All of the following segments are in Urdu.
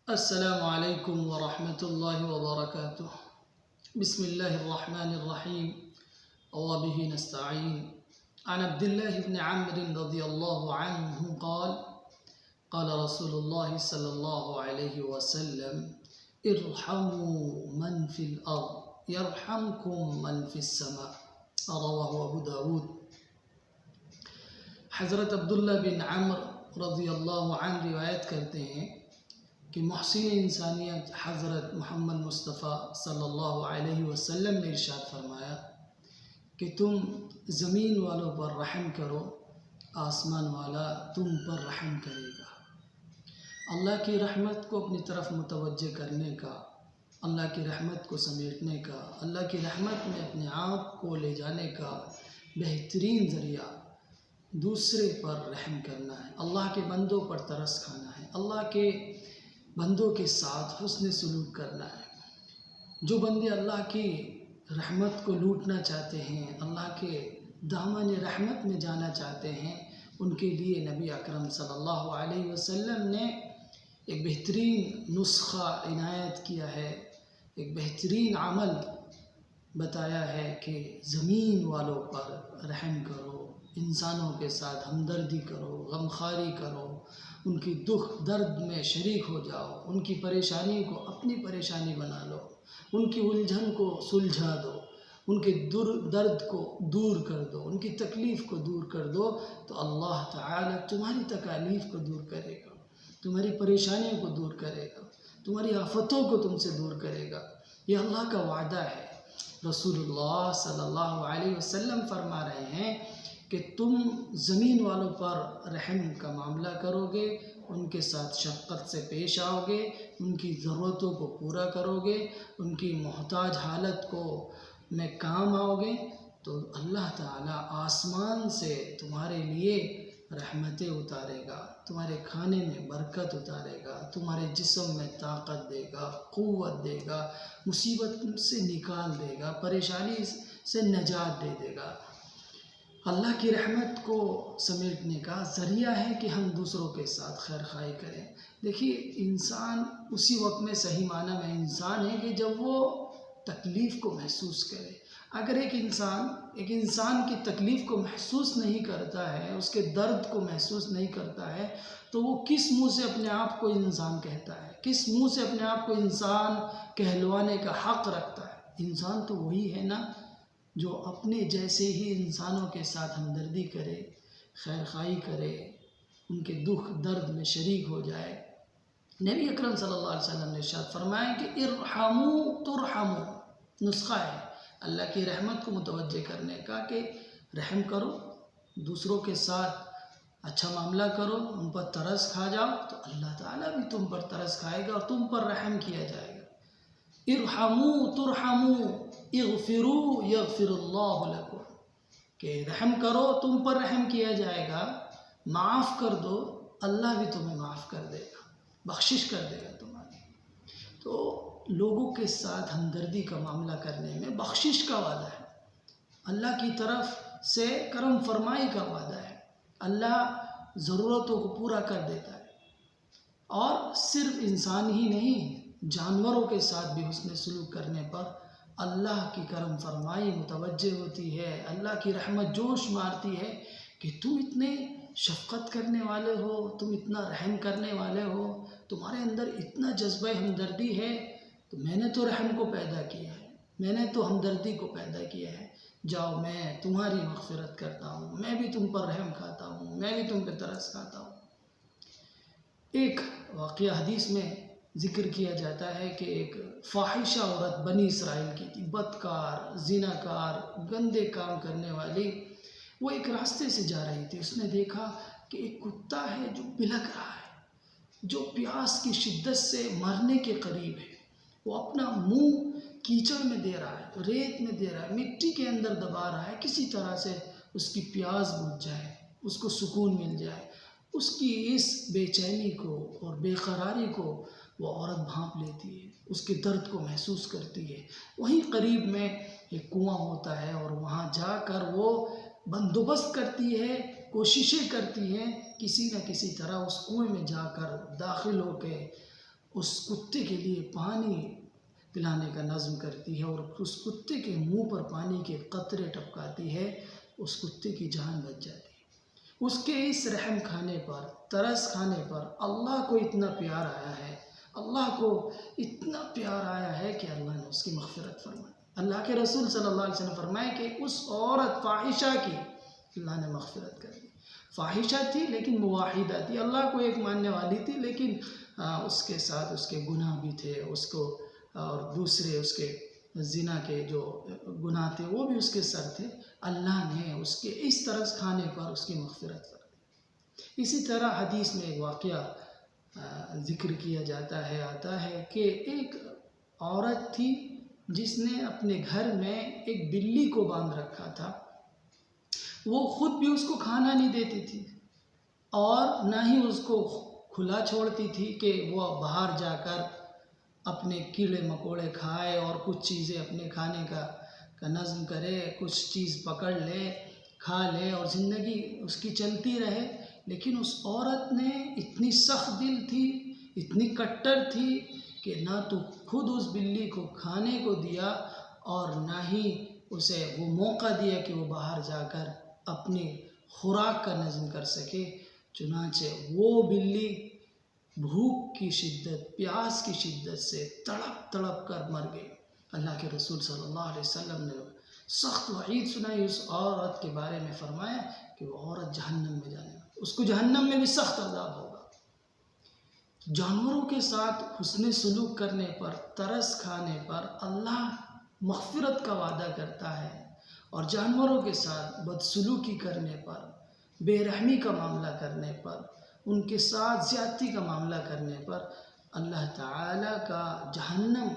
السلام عليكم ورحمة الله وبركاته. بسم الله الرحمن الرحيم وبه نستعين. عن عبد الله بن عمرو رضي الله عنه قال قال رسول الله صلى الله عليه وسلم ارحموا من في الأرض يرحمكم من في السماء. رواه أبو داود. حضرت عبداللہ بن عمر رضی اللہ عنہ روایت کرتے ہیں کہ محسن انسانیت حضرت محمد مصطفیٰ صلی اللہ علیہ وسلم نے ارشاد فرمایا کہ تم زمین والوں پر رحم کرو، آسمان والا تم پر رحم کرے گا۔ اللہ کی رحمت کو اپنی طرف متوجہ کرنے کا، اللہ کی رحمت کو سمیٹنے کا، اللہ کی رحمت میں اپنے آپ کو لے جانے کا بہترین ذریعہ دوسرے پر رحم کرنا ہے، اللہ کے بندوں پر ترس کھانا ہے، اللہ کے بندوں کے ساتھ حسن سلوک کرنا ہے۔ جو بندے اللہ کی رحمت کو لوٹنا چاہتے ہیں، اللہ کے دامن رحمت میں جانا چاہتے ہیں، ان کے لیے نبی اکرم صلی اللہ علیہ وسلم نے ایک بہترین نسخہ عنایت کیا ہے، ایک بہترین عمل بتایا ہے کہ زمین والوں پر رحم کرو، انسانوں کے ساتھ ہمدردی کرو، غمخواری کرو، ان کی دکھ درد میں شریک ہو جاؤ، ان کی پریشانی کو اپنی پریشانی بنا لو، ان کی الجھن کو سلجھا دو، ان کے درد کو دور کر دو، ان کی تکلیف کو دور کر دو، تو اللہ تعالی تمہاری تکالیف کو دور کرے گا، تمہاری پریشانیوں کو دور کرے گا، تمہاری آفتوں کو تم سے دور کرے گا۔ یہ اللہ کا وعدہ ہے۔ رسول اللہ صلی اللہ علیہ وسلم فرما رہے ہیں کہ تم زمین والوں پر رحم کا معاملہ کرو گے، ان کے ساتھ شفقت سے پیش آؤ گے، ان کی ضرورتوں کو پورا کرو گے، ان کی محتاج حالت کو میں کام آؤ گے، تو اللہ تعالیٰ آسمان سے تمہارے لیے رحمتیں اتارے گا، تمہارے کھانے میں برکت اتارے گا، تمہارے جسم میں طاقت دے گا، قوت دے گا، مصیبت سے نکال دے گا، پریشانی سے نجات دے گا۔ اللہ کی رحمت کو سمیٹنے کا ذریعہ ہے کہ ہم دوسروں کے ساتھ خیر خواہی کریں۔ دیکھیے، انسان اسی وقت میں صحیح معنی میں انسان ہے کہ جب وہ تکلیف کو محسوس کرے۔ اگر ایک انسان کی تکلیف کو محسوس نہیں کرتا ہے، اس کے درد کو محسوس نہیں کرتا ہے، تو وہ کس منہ سے اپنے آپ کو انسان کہتا ہے، کس منہ سے اپنے آپ کو انسان کہلوانے کا حق رکھتا ہے؟ انسان تو وہی ہے نا جو اپنے جیسے ہی انسانوں کے ساتھ ہمدردی کرے، خیر خواہی کرے، ان کے دکھ درد میں شریک ہو جائے۔ نبی اکرم صلی اللہ علیہ وسلم نے ارشاد فرمایا کہ ارحموا ترحموا، نسخہ ہے اللہ کی رحمت کو متوجہ کرنے کا کہ رحم کرو، دوسروں کے ساتھ اچھا معاملہ کرو، ان پر ترس کھا جاؤ، تو اللہ تعالیٰ بھی تم پر ترس کھائے گا اور تم پر رحم کیا جائے گا۔ ارحموا ترحموا اغفروا یغفر اللہ لکم، کہ رحم کرو تم پر رحم کیا جائے گا، معاف کر دو اللہ بھی تمہیں معاف کر دے گا، بخشش کر دے گا تمہاری۔ تو لوگوں کے ساتھ ہمدردی کا معاملہ کرنے میں بخشش کا وعدہ ہے، اللہ کی طرف سے کرم فرمائی کا وعدہ ہے، اللہ ضرورتوں کو پورا کر دیتا ہے۔ اور صرف انسان ہی نہیں، جانوروں کے ساتھ بھی حسن سلوک کرنے پر اللہ کی کرم فرمائی متوجہ ہوتی ہے، اللہ کی رحمت جوش مارتی ہے کہ تم اتنے شفقت کرنے والے ہو، تم اتنا رحم کرنے والے ہو، تمہارے اندر اتنا جذبہ ہمدردی ہے، تو میں نے تو رحم کو پیدا کیا ہے، میں نے تو ہمدردی کو پیدا کیا ہے، جاؤ میں تمہاری مغفرت کرتا ہوں، میں بھی تم پر رحم کھاتا ہوں، میں بھی تم پہ ترس کھاتا ہوں۔ ایک واقعہ حدیث میں ذکر کیا جاتا ہے کہ ایک فاحشہ عورت بنی اسرائیل کی تھی، بدکار، زناکار، گندے کام کرنے والی۔ وہ ایک راستے سے جا رہی تھی، اس نے دیکھا کہ ایک کتا ہے جو بلک رہا ہے، جو پیاس کی شدت سے مرنے کے قریب ہے، وہ اپنا منہ کیچڑ میں دے رہا ہے، ریت میں دے رہا ہے، مٹی کے اندر دبا رہا ہے، کسی طرح سے اس کی پیاس بجھ جائے، اس کو سکون مل جائے۔ اس کی اس بے چینی کو اور بے قراری کو وہ عورت بھانپ لیتی ہے، اس کے درد کو محسوس کرتی ہے۔ وہیں قریب میں ایک کنواں ہوتا ہے اور وہاں جا کر وہ بندوبست کرتی ہے، کوششیں کرتی ہیں، کسی نہ کسی طرح اس کنویں میں جا کر داخل ہو کے اس کتے کے لیے پانی پلانے کا نظم کرتی ہے اور اس کتے کے منہ پر پانی کے قطرے ٹپکاتی ہے، اس کتے کی جان بچ جاتی ہے۔ اس کے اس رحم کھانے پر، ترس کھانے پر اللہ کو اتنا پیار آیا ہے، اللہ کو اتنا پیار آیا ہے کہ اللہ نے اس کی مغفرت فرمائی۔ اللہ کے رسول صلی اللہ علیہ وسلم فرمائے کہ اس عورت فاحشہ کی اللہ نے مغفرت کر دی۔ فاحشہ تھی لیکن موحدہ تھی، اللہ کو ایک ماننے والی تھی، لیکن اس کے ساتھ اس کے گناہ بھی تھے، اس کو اور دوسرے اس کے زنا کے جو گناہ تھے وہ بھی اس کے سر تھے۔ اللہ نے اس کے اس طرز کھانے پر اس کی مغفرت کر دی۔ اسی طرح حدیث میں ایک واقعہ ذکر کیا جاتا ہے، آتا ہے کہ ایک عورت تھی جس نے اپنے گھر میں ایک بلی کو باندھ رکھا تھا۔ وہ خود بھی اس کو کھانا نہیں دیتی تھی اور نہ ہی اس کو کھلا چھوڑتی تھی کہ وہ باہر جا کر اپنے کیڑے مکوڑے کھائے اور کچھ چیزیں اپنے کھانے کا نظم کرے، کچھ چیز پکڑ لے، کھا لے اور زندگی اس کی چلتی رہے۔ لیکن اس عورت نے اتنی سخت دل تھی، اتنی کٹر تھی کہ نہ تو خود اس بلی کو کھانے کو دیا اور نہ ہی اسے وہ موقع دیا کہ وہ باہر جا کر اپنی خوراک کا نظم کر سکے۔ چنانچہ وہ بلی بھوک کی شدت، پیاس کی شدت سے تڑپ تڑپ کر مر گئی۔ اللہ کے رسول صلی اللہ علیہ وسلم نے سخت وعید سنائی اس عورت کے بارے میں، فرمایا کہ وہ عورت جہنم میں جانے والی، اس کو جہنم میں بھی سخت عذاب ہوگا۔ جانوروں کے ساتھ حسن سلوک کرنے پر، ترس کھانے پر اللہ مغفرت کا وعدہ کرتا ہے، اور جانوروں کے ساتھ بدسلوکی کرنے پر، بے رحمی کا معاملہ کرنے پر، ان کے ساتھ زیادتی کا معاملہ کرنے پر اللہ تعالیٰ کا جہنم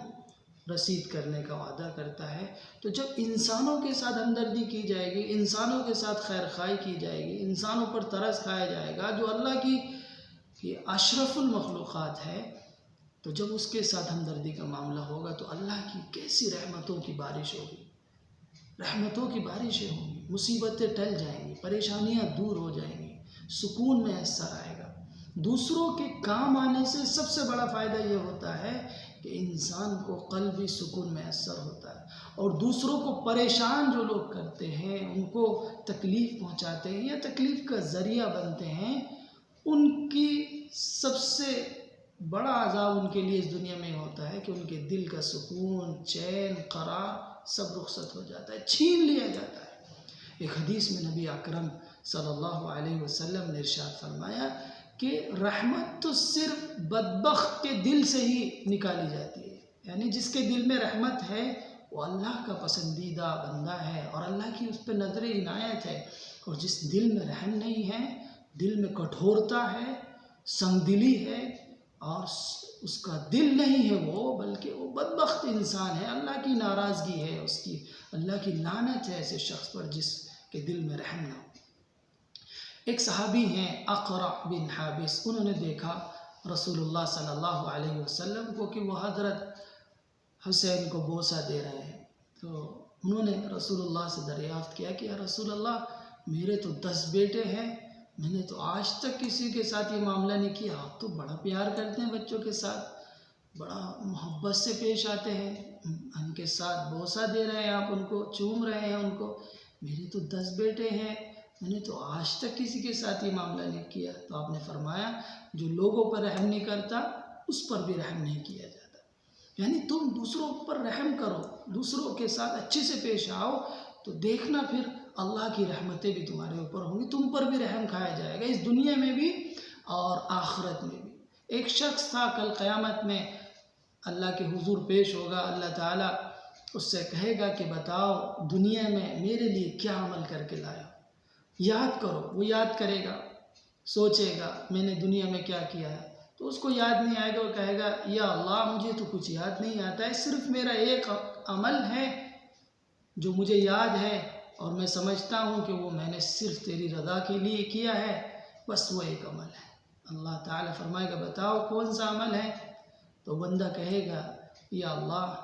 رسید کرنے کا وعدہ کرتا ہے۔ تو جب انسانوں کے ساتھ ہمدردی کی جائے گی، انسانوں کے ساتھ خیر خواہی کی جائے گی، انسانوں پر ترس کھایا جائے گا جو اللہ کی اشرف المخلوقات ہے، تو جب اس کے ساتھ ہمدردی کا معاملہ ہوگا تو اللہ کی کیسی رحمتوں کی بارش ہوگی، رحمتوں کی بارشیں ہوں گی، مصیبتیں ٹل جائیں گی، پریشانیاں دور ہو جائیں گی، سکون میسر آئے گا۔ دوسروں کے کام آنے سے سب سے بڑا فائدہ یہ ہوتا ہے کہ انسان کو قلبی سکون میسر ہوتا ہے، اور دوسروں کو پریشان جو لوگ کرتے ہیں، ان کو تکلیف پہنچاتے ہیں یا تکلیف کا ذریعہ بنتے ہیں، ان کی سب سے بڑا عذاب ان کے لیے اس دنیا میں ہوتا ہے کہ ان کے دل کا سکون، چین، قرار سب رخصت ہو جاتا ہے، چھین لیا جاتا ہے۔ ایک حدیث میں نبی اکرم صلی اللہ علیہ وسلم نے ارشاد فرمایا کہ رحمت تو صرف بدبخت کے دل سے ہی نکالی جاتی ہے، یعنی جس کے دل میں رحمت ہے وہ اللہ کا پسندیدہ بندہ ہے اور اللہ کی اس پہ نظر عنایت ہے، اور جس دل میں رحم نہیں ہے، دل میں کٹھورتا ہے، سنگ دلی ہے، اور اس کا دل نہیں ہے وہ، بلکہ وہ بدبخت انسان ہے، اللہ کی ناراضگی ہے، اس کی اللہ کی لعنت ہے ایسے شخص پر جس کے دل میں رحم نہ ہو۔ ایک صحابی ہیں اقرع بن حابس، انہوں نے دیکھا رسول اللہ صلی اللہ علیہ وسلم کو کہ وہ حضرت حسین کو بوسہ دے رہے ہیں، تو انہوں نے رسول اللہ سے دریافت کیا کہ یا رسول اللہ، میرے تو 10 بیٹے ہیں، میں نے تو آج تک کسی کے ساتھ یہ معاملہ نہیں کیا، آپ تو بڑا پیار کرتے ہیں بچوں کے ساتھ، بڑا محبت سے پیش آتے ہیں، ان کے ساتھ بوسہ دے رہے ہیں، آپ ان کو چوم رہے ہیں ان کو، میرے تو 10 بیٹے ہیں، میں نے تو آج تک کسی کے ساتھ یہ معاملہ نہیں کیا۔ تو آپ نے فرمایا جو لوگوں پر رحم نہیں کرتا اس پر بھی رحم نہیں کیا جاتا، یعنی تم دوسروں پر رحم کرو، دوسروں کے ساتھ اچھے سے پیش آؤ، تو دیکھنا پھر اللہ کی رحمتیں بھی تمہارے اوپر ہوں گی، تم پر بھی رحم کھایا جائے گا، اس دنیا میں بھی اور آخرت میں بھی۔ ایک شخص تھا کل قیامت میں اللہ کے حضور پیش ہوگا، اللہ تعالیٰ اس سے کہے گا کہ بتاؤ دنیا میں میرے لیے کیا عمل کر کے لایا، یاد کرو۔ وہ یاد کرے گا، سوچے گا میں نے دنیا میں کیا کیا ہے، تو اس کو یاد نہیں آئے گا، وہ کہے گا یا اللہ مجھے تو کچھ یاد نہیں آتا ہے، صرف میرا ایک عمل ہے جو مجھے یاد ہے اور میں سمجھتا ہوں کہ وہ میں نے صرف تیری رضا کے لیے کیا ہے، بس وہ ایک عمل ہے۔ اللہ تعالیٰ فرمائے گا بتاؤ کون سا عمل ہے، تو بندہ کہے گا یا اللہ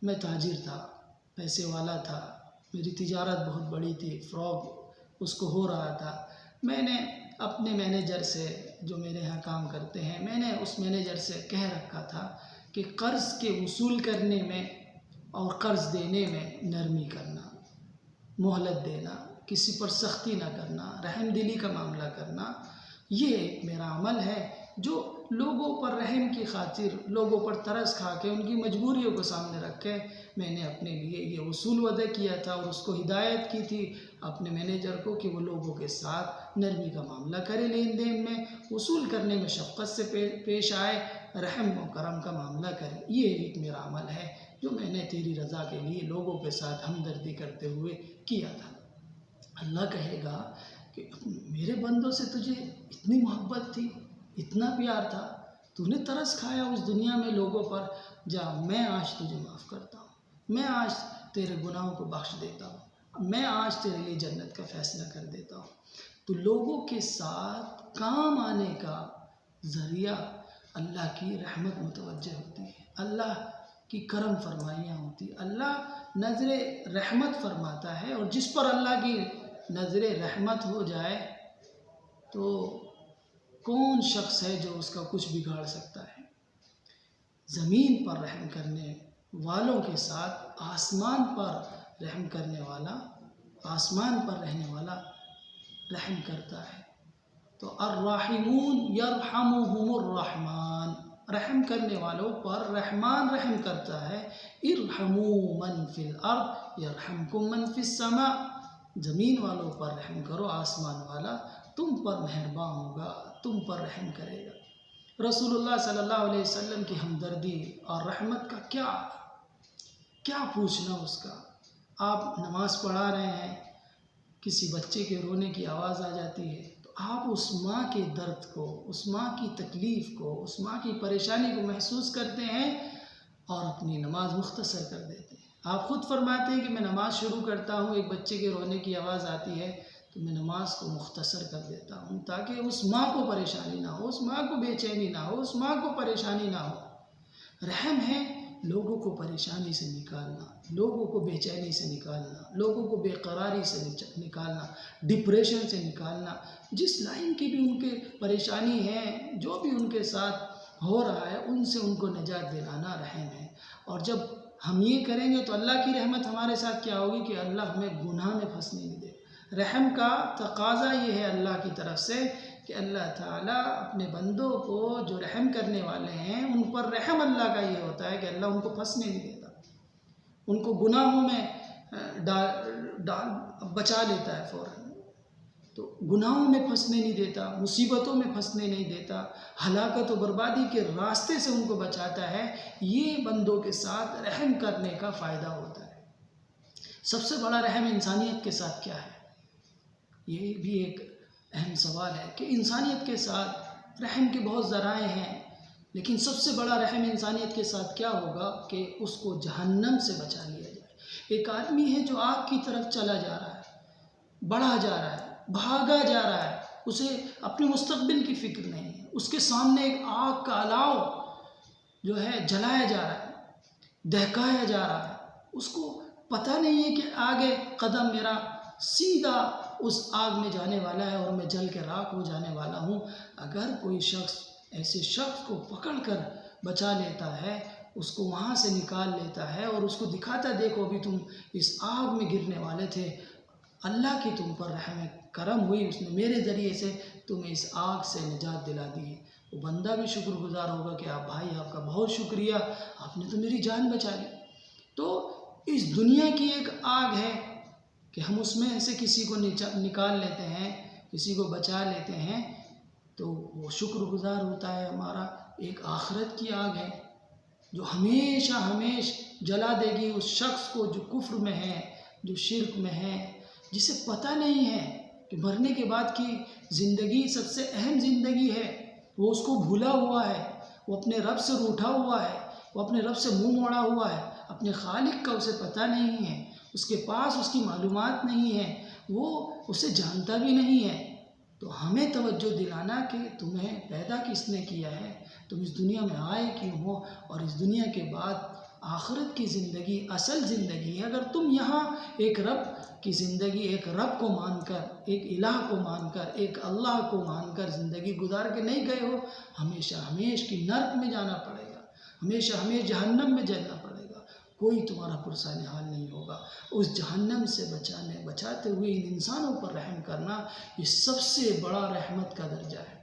میں تاجر تھا، پیسے والا تھا، میری تجارت بہت بڑی تھی، فروغ اس کو ہو رہا تھا، میں نے اپنے مینیجر سے جو میرے ہاں کام کرتے ہیں، میں نے اس مینیجر سے کہہ رکھا تھا کہ قرض کے وصول کرنے میں اور قرض دینے میں نرمی کرنا، مہلت دینا، کسی پر سختی نہ کرنا، رحم دلی کا معاملہ کرنا، یہ ایک میرا عمل ہے جو لوگوں پر رحم کی خاطر، لوگوں پر ترس کھا کے ان کی مجبوریوں کو سامنے رکھ کے میں نے اپنے لیے یہ اصول وضع کیا تھا اور اس کو ہدایت کی تھی اپنے مینیجر کو کہ وہ لوگوں کے ساتھ نرمی کا معاملہ کرے، لین دین میں وصول کرنے میں شفقت سے پیش آئے، رحم و کرم کا معاملہ کرے۔ یہ ایک میرا عمل ہے جو میں نے تیری رضا کے لیے لوگوں کے ساتھ ہمدردی کرتے ہوئے کیا تھا۔ اللہ کہے گا کہ میرے بندوں سے تجھے اتنی محبت تھی، اتنا پیار تھا، تو نے ترس کھایا اس دنیا میں لوگوں پر، جا میں آج تجھے معاف کرتا ہوں، میں آج تیرے گناہوں کو بخش دیتا ہوں، میں آج تیرے لیے جنت کا فیصلہ کر دیتا ہوں۔ تو لوگوں کے ساتھ کام آنے کا ذریعہ اللہ کی رحمت متوجہ ہوتی ہے، اللہ کی کرم فرمائیاں ہوتی، اللہ نظر رحمت فرماتا ہے، اور جس پر اللہ کی نظر رحمت ہو جائے تو کون شخص ہے جو اس کا کچھ بگاڑ سکتا ہے؟ زمین پر رحم کرنے والوں کے ساتھ آسمان پر رحم کرنے والا، آسمان پر رہنے والا رحم کرتا ہے۔ تو الراحمون یرحمہم الرحمن، رحم کرنے والوں پر رحمان رحم کرتا ہے۔ ارحموا من فی الارض یرحمکم من فی السماء، زمین والوں پر رحم کرو، آسمان والا تم پر مہربان ہوگا، تم پر رحم کرے گا۔ رسول اللہ صلی اللہ علیہ وسلم کی ہمدردی اور رحمت کا کیا پوچھنا اس کا۔ آپ نماز پڑھا رہے ہیں، کسی بچے کے رونے کی آواز آ جاتی ہے تو آپ اس ماں کے درد کو، اس ماں کی تکلیف کو، اس ماں کی پریشانی کو محسوس کرتے ہیں اور اپنی نماز مختصر کر دیتے ہیں۔ آپ خود فرماتے ہیں کہ میں نماز شروع کرتا ہوں، ایک بچے کے رونے کی آواز آتی ہے تو میں نماز کو مختصر کر دیتا ہوں تاکہ اس ماں کو پریشانی نہ ہو، اس ماں کو بے چینی نہ ہو، اس ماں کو پریشانی نہ ہو۔ رحم ہے لوگوں کو پریشانی سے نکالنا، لوگوں کو بے چینی سے نکالنا، لوگوں کو بے قراری سے نکالنا، ڈپریشن سے نکالنا، جس لائن کی بھی ان کے پریشانی ہے، جو بھی ان کے ساتھ ہو رہا ہے، ان سے ان کو نجات دلانا رحم ہے۔ اور جب ہم یہ کریں گے تو اللہ کی رحمت ہمارے ساتھ کیا ہوگی کہ اللہ ہمیں گناہ میں پھنسنے نہیں دے۔ رحم کا تقاضا یہ ہے اللہ کی طرف سے کہ اللہ تعالیٰ اپنے بندوں کو جو رحم کرنے والے ہیں ان پر رحم اللہ کا یہ ہوتا ہے کہ اللہ ان کو پھنسنے نہیں دیتا، ان کو گناہوں میں بچا لیتا ہے فوراً، تو گناہوں میں پھنسنے نہیں دیتا، مصیبتوں میں پھنسنے نہیں دیتا، ہلاکت و بربادی کے راستے سے ان کو بچاتا ہے۔ یہ بندوں کے ساتھ رحم کرنے کا فائدہ ہوتا ہے۔ سب سے بڑا رحم انسانیت کے ساتھ کیا ہے؟ یہ بھی ایک اہم سوال ہے کہ انسانیت کے ساتھ رحم کے بہت ذرائع ہیں، لیکن سب سے بڑا رحم انسانیت کے ساتھ کیا ہوگا کہ اس کو جہنم سے بچا لیا جائے۔ ایک آدمی ہے جو آگ کی طرف چلا جا رہا ہے، بڑھا جا رہا ہے، بھاگا جا رہا ہے، اسے اپنے مستقبل کی فکر نہیں ہے، اس کے سامنے ایک آگ کا الاؤ جو ہے جلایا جا رہا ہے، دہکایا جا رہا ہے، اس کو پتہ نہیں ہے کہ آگے قدم میرا سیدھا اس آگ میں جانے والا ہے اور میں جل کے راکھ ہو جانے والا ہوں۔ اگر کوئی شخص ایسے شخص کو پکڑ کر بچا لیتا ہے، اس کو وہاں سے نکال لیتا ہے اور اس کو دکھاتا دیکھو ابھی تم اس آگ میں گرنے والے تھے، اللہ کی تم پر رحم کرم ہوئی، اس نے میرے ذریعے سے تمہیں اس آگ سے نجات دلا دی ہے، وہ بندہ بھی شکر گزار ہوگا کہ آپ بھائی آپ کا بہت شکریہ، آپ نے تو میری جان بچا لی۔ تو اس دنیا کی ایک آگ ہے کہ ہم اس میں سے کسی کو نکال لیتے ہیں، کسی کو بچا لیتے ہیں تو وہ شکر گزار ہوتا ہے ہمارا۔ ایک آخرت کی آگ ہے جو ہمیشہ جلا دے گی اس شخص کو جو کفر میں ہے، جو شرک میں ہے، جسے پتہ نہیں ہے کہ مرنے کے بعد کی زندگی سب سے اہم زندگی ہے، وہ اس کو بھولا ہوا ہے، وہ اپنے رب سے روٹھا ہوا ہے، وہ اپنے رب سے منہ موڑا ہوا ہے، اپنے خالق کا اسے پتہ نہیں ہے، اس کے پاس اس کی معلومات نہیں ہے، وہ اسے جانتا بھی نہیں ہے۔ تو ہمیں توجہ دلانا کہ تمہیں پیدا کس نے کیا ہے، تم اس دنیا میں آئے کیوں ہو، اور اس دنیا کے بعد آخرت کی زندگی اصل زندگی ہے۔ اگر تم یہاں ایک رب کی زندگی، ایک رب کو مان کر، ایک الہ کو مان کر، ایک اللہ کو مان کر زندگی گزار کے نہیں گئے ہو، ہمیشہ ہمیش کی نرک میں جانا پڑے گا، ہمیشہ ہمیش جہنم میں جلنا پڑے گا، کوئی تمہارا پرسان حال نہیں ہوگا۔ اس جہنم سے بچاتے ہوئے ان انسانوں پر رحم کرنا، یہ سب سے بڑا رحمت کا درجہ ہے۔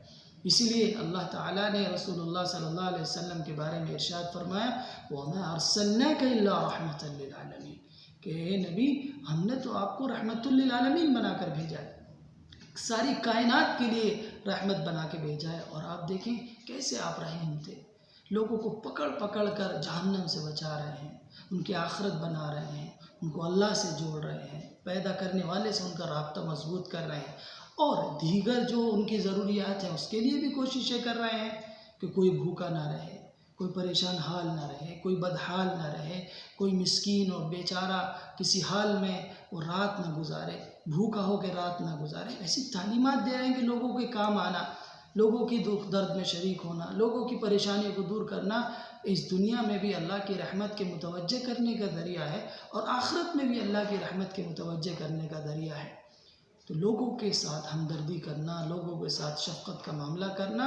اسی لیے اللہ تعالیٰ نے رسول اللہ صلی اللہ علیہ وسلم کے بارے میں ارشاد فرمایا وَمَا أَرْسَلْنَاكَ إِلَّا رَحْمَةً لِلْعَالَمِينَ، کہ اے نبی ہم نے تو آپ کو رحمت للعالمین بنا کر بھیجا ہے، ساری کائنات کے لیے رحمت بنا کے بھیجا ہے۔ اور آپ دیکھیں کیسے آپ رحیم تھے، لوگوں کو پکڑ پکڑ کر جہنم سے بچا رہے ہیں، ان کی آخرت بنا رہے ہیں، ان کو اللہ سے جوڑ رہے ہیں، پیدا کرنے والے سے ان کا رابطہ مضبوط کر رہے ہیں، اور دیگر جو ان کی ضروریات ہیں اس کے لیے بھی کوششیں کر رہے ہیں کہ کوئی بھوکا نہ رہے، کوئی پریشان حال نہ رہے، کوئی بدحال نہ رہے، کوئی مسکین اور بیچارہ کسی حال میں وہ رات نہ گزارے، بھوکا ہو کے رات نہ گزارے۔ ایسی تعلیمات دے رہے ہیں کہ لوگوں کے کام آنا، لوگوں کی دکھ درد میں شریک ہونا، لوگوں کی پریشانیوں کو دور کرنا، اس دنیا میں بھی اللہ کی رحمت کے متوجہ کرنے کا ذریعہ ہے، اور آخرت میں بھی اللہ کی رحمت کے متوجہ کرنے کا ذریعہ ہے۔ تو لوگوں کے ساتھ ہمدردی کرنا، لوگوں کے ساتھ شفقت کا معاملہ کرنا،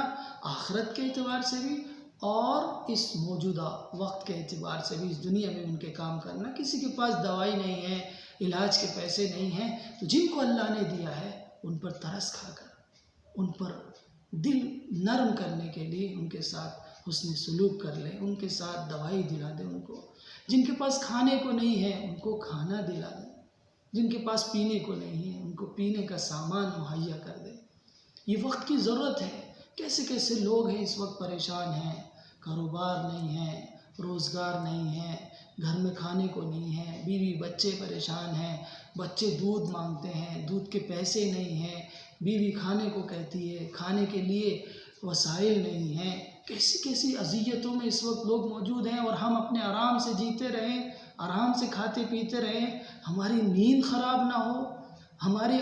آخرت کے اعتبار سے بھی اور اس موجودہ وقت کے اعتبار سے بھی، اس دنیا میں ان کے کام کرنا۔ کسی کے پاس دوائی نہیں ہے، علاج کے پیسے نہیں ہیں، تو جن کو اللہ نے دیا ہے ان پر ترس کھا کر، ان پر دل نرم کرنے کے لیے ان کے ساتھ حسن سلوک کر لیں، ان کے ساتھ دوائی دلا دیں ان کو۔ جن کے پاس کھانے کو نہیں ہے ان کو کھانا دلا دیں، جن کے پاس پینے کو نہیں ہے ان کو پینے کا سامان مہیا کر دیں۔ یہ وقت کی ضرورت ہے۔ کیسے کیسے لوگ ہیں اس وقت پریشان ہیں، کاروبار نہیں ہے، روزگار نہیں ہے، گھر میں کھانے کو نہیں ہے، بیوی بچے پریشان ہیں، بچے دودھ مانگتے ہیں، دودھ کے پیسے نہیں ہیں، بیوی کھانے کو کہتی ہے، کھانے کے لیے وسائل نہیں ہیں۔ کیسی کیسی اذیتوں میں اس وقت لوگ موجود ہیں، اور ہم اپنے آرام سے جیتے رہیں، آرام سے کھاتے پیتے رہیں، ہماری نیند خراب نہ ہو، ہمارے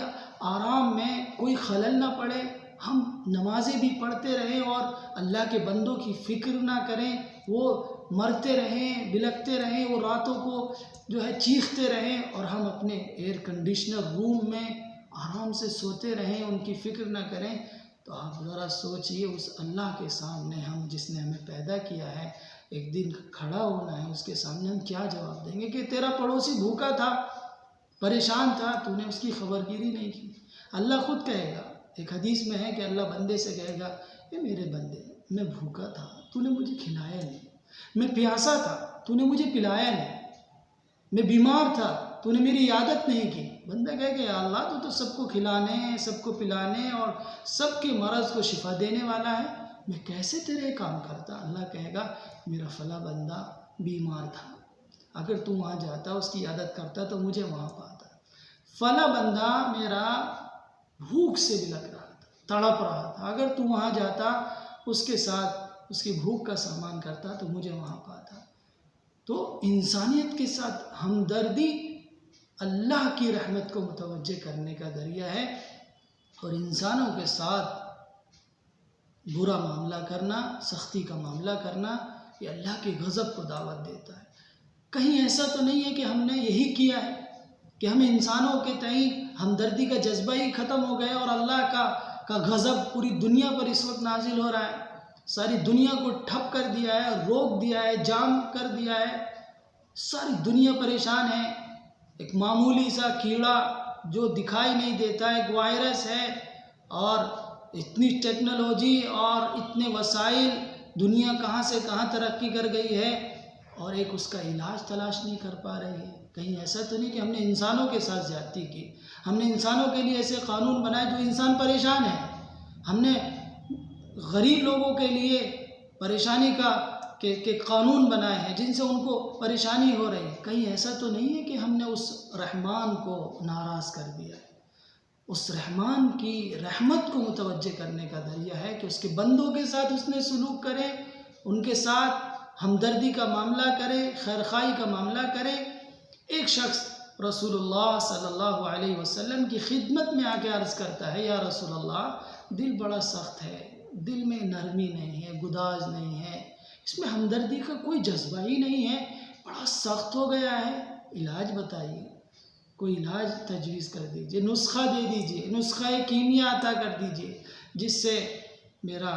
آرام میں کوئی خلل نہ پڑے، ہم نمازیں بھی پڑھتے رہیں اور اللہ کے بندوں کی فکر نہ کریں، وہ مرتے رہیں، بلکتے رہیں، وہ راتوں کو جو ہے چیختے رہیں، اور ہم اپنے ایئر کنڈیشنر روم میں آرام سے سوتے رہیں، ان کی فکر نہ کریں۔ تو آپ ذرا سوچئے اس اللہ کے سامنے ہم جس نے ہمیں پیدا کیا ہے، ایک دن کھڑا ہونا ہے، اس کے سامنے ہم کیا جواب دیں گے کہ تیرا پڑوسی بھوکا تھا، پریشان تھا، تو نے اس کی خبر گیری نہیں کی۔ اللہ خود کہے گا، ایک حدیث میں ہے کہ اللہ بندے سے کہے گا اے میرے بندے، میں بھوکا تھا تو نے مجھے کھلایا نہیں، میں پیاسا تھا تو نے مجھے پلایا نہیں، میں بیمار تھا تو نے میری عیادت نہیں کی۔ بندہ کہے کہ یا اللہ تو سب کو کھلانے، سب کو پلانے اور سب کے مرض کو شفا دینے والا ہے، میں کیسے تیرے کام کرتا؟ اللہ کہے گا میرا فلاں بندہ بیمار تھا، اگر تو وہاں جاتا اس کی عیادت کرتا تو مجھے وہاں پاتا، فلاں بندہ میرا بھوک سے بلک رہا تھا، تڑپ رہا تھا، اگر تو وہاں جاتا اس کے ساتھ اس کی بھوک کا سامان کرتا تو مجھے وہاں پاتا۔ تو انسانیت کے ساتھ ہمدردی اللہ کی رحمت کو متوجہ کرنے کا ذریعہ ہے، اور انسانوں کے ساتھ برا معاملہ کرنا، سختی کا معاملہ کرنا، یہ اللہ کے غضب کو دعوت دیتا ہے۔ کہیں ایسا تو نہیں ہے کہ ہم نے یہی کیا ہے کہ ہمیں انسانوں کے تئیں ہمدردی کا جذبہ ہی ختم ہو گیا، اور اللہ کا غضب پوری دنیا پر اس وقت نازل ہو رہا ہے، ساری دنیا کو ٹھپ کر دیا ہے، روک دیا ہے، جام کر دیا ہے، ساری دنیا پریشان ہے۔ ایک معمولی سا کیڑا جو دکھائی نہیں دیتا، ایک وائرس ہے، اور اتنی ٹیکنالوجی اور اتنے وسائل، دنیا کہاں سے کہاں ترقی کر گئی ہے، اور ایک اس کا علاج تلاش نہیں کر پا رہے ہیں۔ کہیں ایسا تو نہیں کہ ہم نے انسانوں کے ساتھ زیادتی کی، ہم نے انسانوں کے لیے ایسے قانون بنائے جو انسان پریشان ہے، ہم نے غریب لوگوں کے لیے پریشانی کے قانون بنائے ہیں جن سے ان کو پریشانی ہو رہی ہے۔ کہیں ایسا تو نہیں ہے کہ ہم نے اس رحمان کو ناراض کر دیا ہے۔ اس رحمان کی رحمت کو متوجہ کرنے کا ذریعہ ہے کہ اس کے بندوں کے ساتھ اس نے سلوک کرے، ان کے ساتھ ہمدردی کا معاملہ کرے، خیرخواہی کا معاملہ کرے۔ ایک شخص رسول اللہ صلی اللہ علیہ وسلم کی خدمت میں آ کے عرض کرتا ہے یا رسول اللہ، دل بڑا سخت ہے، دل میں نرمی نہیں ہے، گداز نہیں ہے، اس میں ہمدردی کا کوئی جذبہ ہی نہیں ہے، بڑا سخت ہو گیا ہے، علاج بتائیے، کوئی علاج تجویز کر دیجئے، نسخہ دے دیجئے، نسخہ کیمیا عطا کر دیجئے جس سے میرا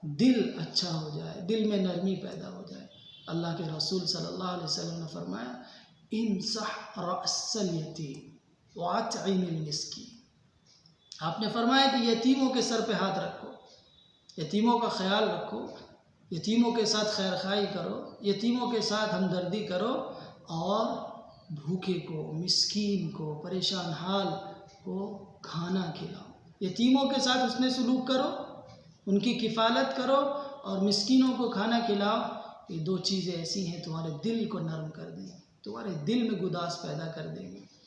دل اچھا ہو جائے، دل میں نرمی پیدا ہو جائے۔ اللہ کے رسول صلی اللہ علیہ وسلم نے فرمایا امسح رأس الیتیم واطعم المسکین۔ آپ نے فرمایا کہ یتیموں کے سر پہ ہاتھ رکھو، یتیموں کا خیال رکھو، یتیموں کے ساتھ خیر خواہی کرو، یتیموں کے ساتھ ہمدردی کرو، اور بھوکے کو، مسکین کو، پریشان حال کو کھانا کھلاؤ۔ یتیموں کے ساتھ حسن سلوک کرو، ان کی کفالت کرو، اور مسکینوں کو کھانا کھلاؤ۔ یہ دو چیزیں ایسی ہیں تمہارے دل کو نرم کر دیں گی، تمہارے دل میں گداز پیدا کر دیں گی۔